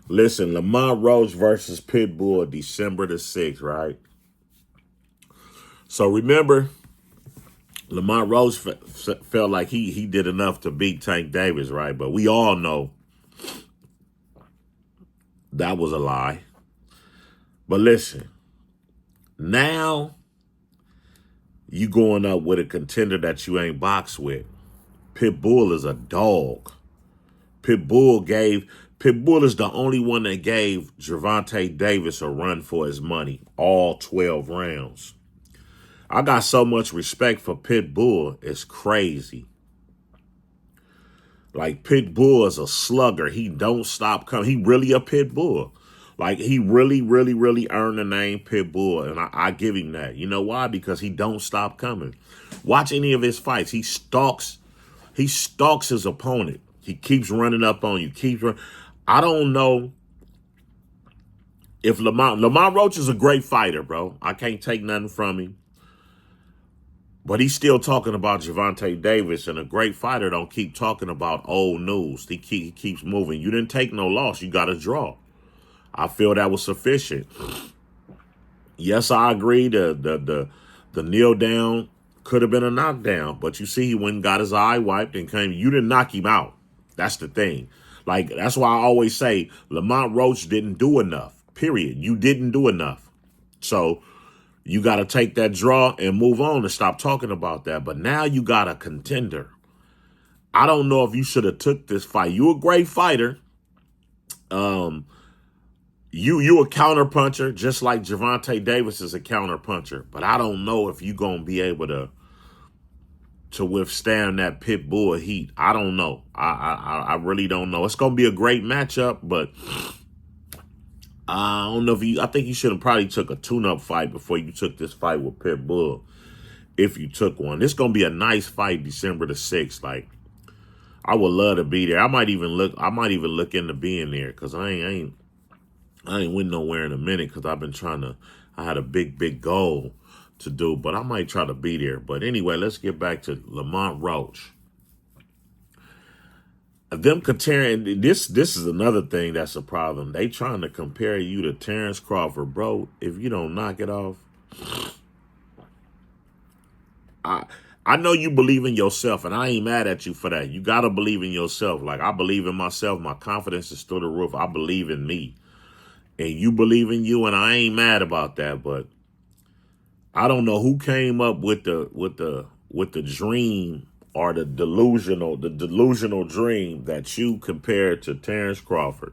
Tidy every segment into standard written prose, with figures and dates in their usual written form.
Listen, Lamont Roach versus Pitbull, December the 6th, right? So remember, Lamont Roach felt like he did enough to beat Tank Davis, right? But we all know that was a lie. But listen, now you going up with a contender that you ain't boxed with. Pitbull is a dog. Pitbull is the only one that gave Gervonta Davis a run for his money, all 12 rounds. I got so much respect for Pitbull, it's crazy. Like, Pitbull is a slugger. He don't stop coming. He really a Pitbull. Like, he really, really, really earned the name Pitbull, and I give him that. You know why? Because he don't stop coming. Watch any of his fights. He stalks his opponent. He keeps running up on you. I don't know if Lamont Roach is a great fighter, bro. I can't take nothing from him. But he's still talking about Gervonta Davis, and a great fighter don't keep talking about old news. He keeps moving. You didn't take no loss. You got a draw. I feel that was sufficient. Yes, I agree. The kneel down could have been a knockdown, but you see, he went and got his eye wiped and came. You didn't knock him out. That's the thing. Like, that's why I always say Lamont Roach didn't do enough. Period. You didn't do enough. So you got to take that draw and move on and stop talking about that. But now you got a contender. I don't know if you should have took this fight. You a great fighter. You a counter puncher, just like Gervonta Davis is a counter puncher. But I don't know if you gonna be able to withstand that Pitbull heat. I don't know. I really don't know. It's gonna be a great matchup, but I don't know if I think you should have probably took a tune-up fight before you took this fight with Pitbull. If you took one, it's gonna be a nice fight, December the 6th. Like, I would love to be there. I might even look into being there, because I ain't went nowhere in a minute, because I had a big goal to do, but I might try to be there. But anyway, let's get back to Lamont Roach. Them comparing, this is another thing that's a problem. They trying to compare you to Terrence Crawford, bro. If you don't knock it off, I know you believe in yourself, and I ain't mad at you for that. You got to believe in yourself. Like, I believe in myself. My confidence is through the roof. I believe in me. And you believe in you, and I ain't mad about that. But I don't know who came up with the dream, or the delusional dream that you compared to Terrence Crawford.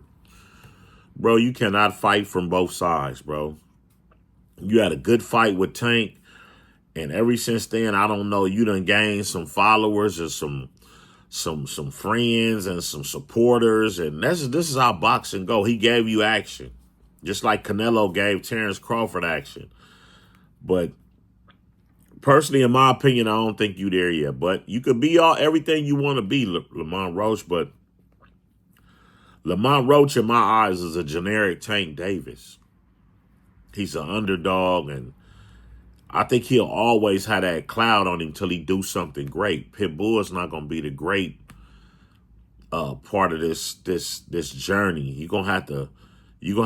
Bro, you cannot fight from both sides, bro. You had a good fight with Tank, and ever since then, I don't know, you done gained some followers and some friends and some supporters, and this is how boxing go. He gave you action, just like Canelo gave Terrence Crawford action. But personally, in my opinion, I don't think you there yet. But you could be everything you want to be, Lamont Roach. But Lamont Roach, in my eyes, is a generic Tank Davis. He's an underdog, and I think he'll always have that cloud on him till he do something great. Pitbull is not going to be the great part of this journey. You're gonna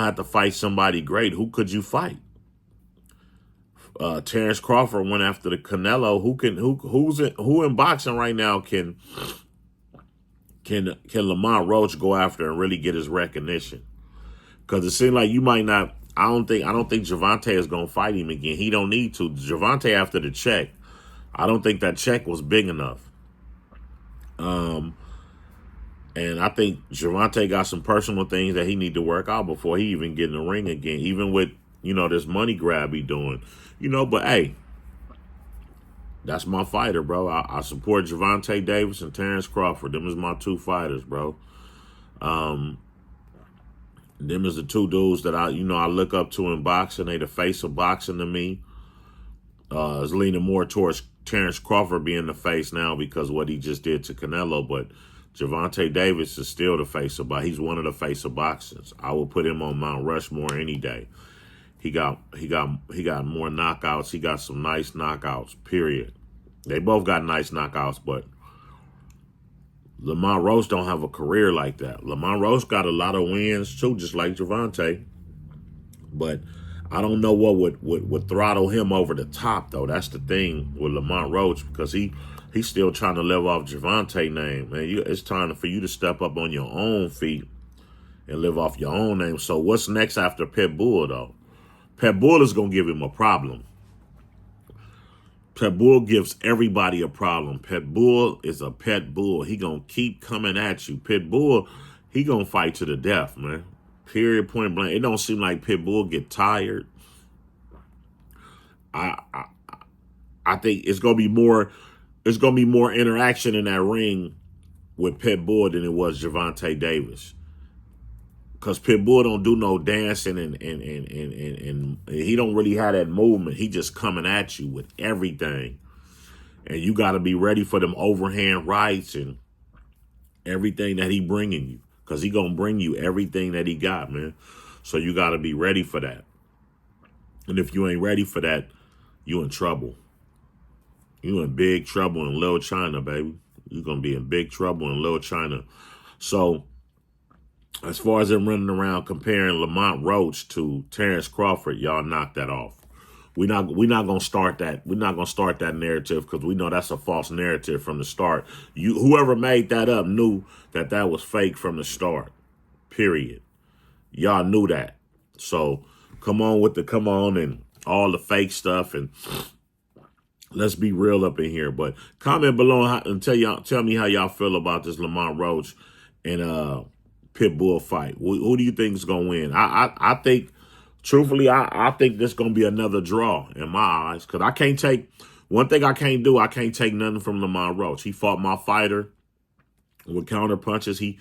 have to fight somebody great. Who could you fight? Terrence Crawford went after the Canelo. Who in boxing right now can Lamont Roach go after and really get his recognition? Because it seems like you might not. I don't think Gervonta is gonna fight him again. He don't need to. Gervonta, after the check, I don't think that check was big enough. And I think Gervonta got some personal things that he need to work out before he even get in the ring again. Even with this money grab he doing. But hey, that's my fighter, bro. I support Gervonta Davis and Terrence Crawford. Them is my two fighters, bro. Them is the two dudes that I look up to in boxing. They the face of boxing to me. It's leaning more towards Terrence Crawford being the face now because of what he just did to Canelo. But Gervonta Davis is still the face of boxing. He's one of the face of boxing. I will put him on Mount Rushmore any day. He got more knockouts. He got some nice knockouts, period. They both got nice knockouts, but Lamont Roach don't have a career like that. Lamont Roach got a lot of wins too, just like Gervonta. But I don't know what would throttle him over the top, though. That's the thing with Lamont Roach, because he's still trying to live off Gervonta name. Man, it's time for you to step up on your own feet and live off your own name. So what's next after Pitbull, though? Pitbull is going to give him a problem. Pitbull gives everybody a problem. Pitbull is a pet bull. He going to keep coming at you. Pitbull, he going to fight to the death, man. Period, point blank. It don't seem like Pitbull get tired. I think it's gonna be more. It's gonna be more interaction in that ring with Pitbull than it was Gervonta Davis. Cause Pitbull don't do no dancing and he don't really have that movement. He just coming at you with everything, and you got to be ready for them overhand rights and everything that he bringing you. Because he going to bring you everything that he got, man. So you got to be ready for that. And if you ain't ready for that, you in trouble. You in big trouble in Little China, baby. You're going to be in big trouble in Little China. So as far as them running around comparing Lamont Roach to Terrence Crawford, y'all knock that off. We're not gonna start that. We're not gonna start that narrative, because we know that's a false narrative from the start. Whoever made that up knew that that was fake from the start. Period. Y'all knew that. So come on and all the fake stuff, and let's be real up in here. But comment below and tell me how y'all feel about this Lamont Roach and Pitbull fight. Who do you think is gonna win? I think. Truthfully, I think this is going to be another draw in my eyes, because I can't take, one thing I can't do, I can't take nothing from Lamont Roach. He fought my fighter with counter punches. He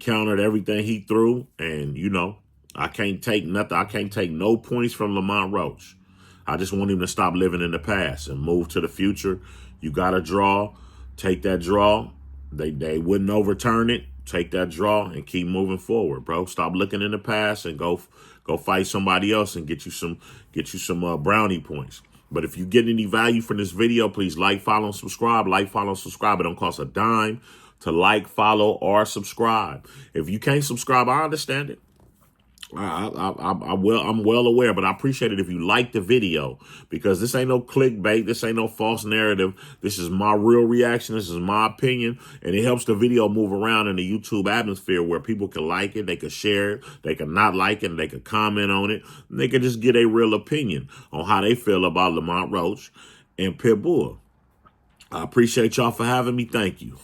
countered everything he threw, and, you know, I can't take nothing. I can't take no points from Lamont Roach. I just want him to stop living in the past and move to the future. You got to draw. Take that draw. They wouldn't overturn it. Take that draw and keep moving forward, bro. Stop looking in the past and go fight somebody else and get you some brownie points. But if you get any value from this video, please like, follow, and subscribe. Like, follow, and subscribe. It don't cost a dime to like, follow, or subscribe. If you can't subscribe, I understand it. I'm well aware, but I appreciate it if you like the video, because this ain't no clickbait. This ain't no false narrative. This is my real reaction. This is my opinion, and it helps the video move around in the YouTube atmosphere where people can like it, they can share it, they can not like it, they can comment on it, and they can just get a real opinion on how they feel about Lamont Roach and Pitbull. I appreciate y'all for having me. Thank you.